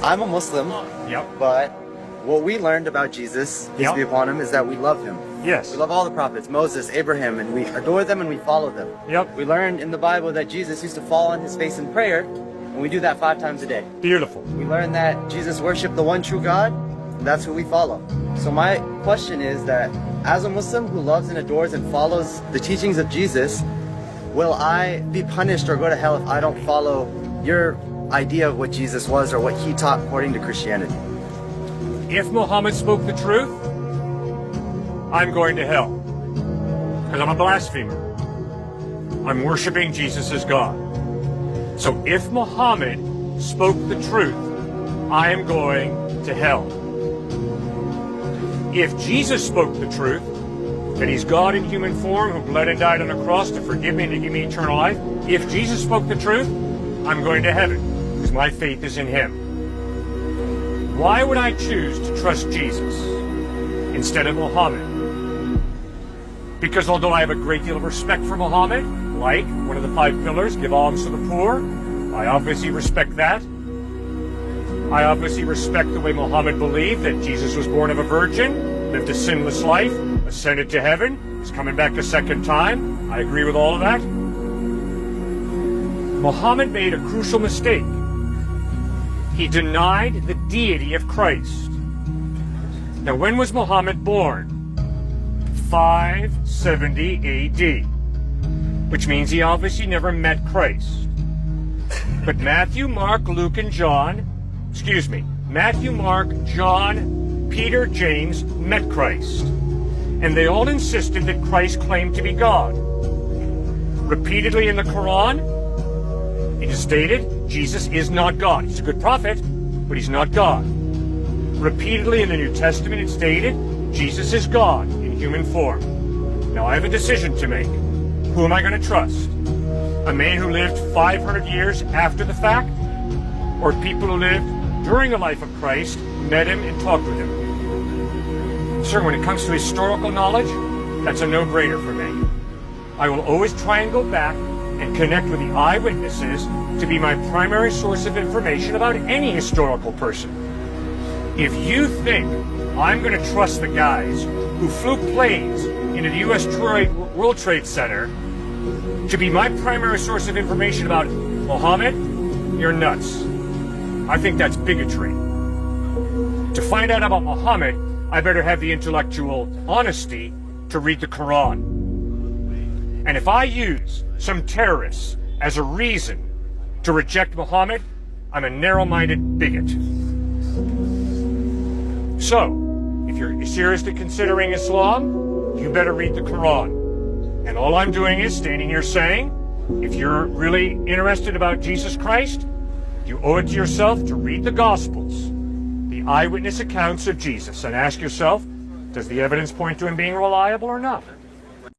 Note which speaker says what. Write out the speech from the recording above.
Speaker 1: I'm a Muslim, but what we learned about Jesus, peace be upon him, is that we love him.
Speaker 2: Yes.
Speaker 1: We love all the prophets, Moses, Abraham, and we adore them and we follow them. We learned in the Bible that Jesus used to fall on his face in prayer, and we do that 5 times a day.
Speaker 2: Beautiful.
Speaker 1: We learned that Jesus worshiped the one true God, and that's who we follow. So my question is that as a Muslim who loves and adores and follows the teachings of Jesus, will I be punished or go to hell if I don't follow your idea of what Jesus was or what he taught according to Christianity?
Speaker 2: If Muhammad spoke the truth, I'm going to hell. Because I'm a blasphemer. I'm worshiping Jesus as God. So if Muhammad spoke the truth, I am going to hell. If Jesus spoke the truth, that he's God in human form who bled and died on a cross to forgive me and to give me eternal life, if Jesus spoke the truth, I'm going to heaven, because my faith is in him. Why would I choose to trust Jesus instead of Muhammad? Because although I have a great deal of respect for Muhammad, like one of the 5 pillars, give alms to the poor, I obviously respect that. I obviously respect the way Muhammad believed that Jesus was born of a virgin, lived a sinless life, ascended to heaven, is coming back a second time. I agree with all of that. Muhammad made a crucial mistake. He denied the deity of Christ. Now, when was Muhammad born? 570 AD, which means he obviously never met Christ. But Matthew, Mark, Luke, and John, Matthew, Mark, John, Peter, James met Christ. And they all insisted that Christ claimed to be God. Repeatedly in the Quran, it is stated, Jesus is not God. He's a good prophet, but he's not God. Repeatedly in the New Testament, it's stated, Jesus is God in human form. Now I have a decision to make. Who am I going to trust? A man who lived 500 years after the fact? Or people who lived during the life of Christ, met him and talked with him? Sir, when it comes to historical knowledge, that's a no-brainer for me. I will always try and go back and connect with the eyewitnesses to be my primary source of information about any historical person. If you think I'm going to trust the guys who flew planes into the U.S. World Trade Center to be my primary source of information about Muhammad, you're nuts. I think that's bigotry. To find out about Muhammad, I better have the intellectual honesty to read the Quran. And if I use some terrorists as a reason to reject Muhammad, I'm a narrow-minded bigot. So, if you're seriously considering Islam, you better read the Quran. And all I'm doing is standing here saying, if you're really interested about Jesus Christ, you owe it to yourself to read the Gospels, the eyewitness accounts of Jesus, and ask yourself, does the evidence point to him being reliable or not?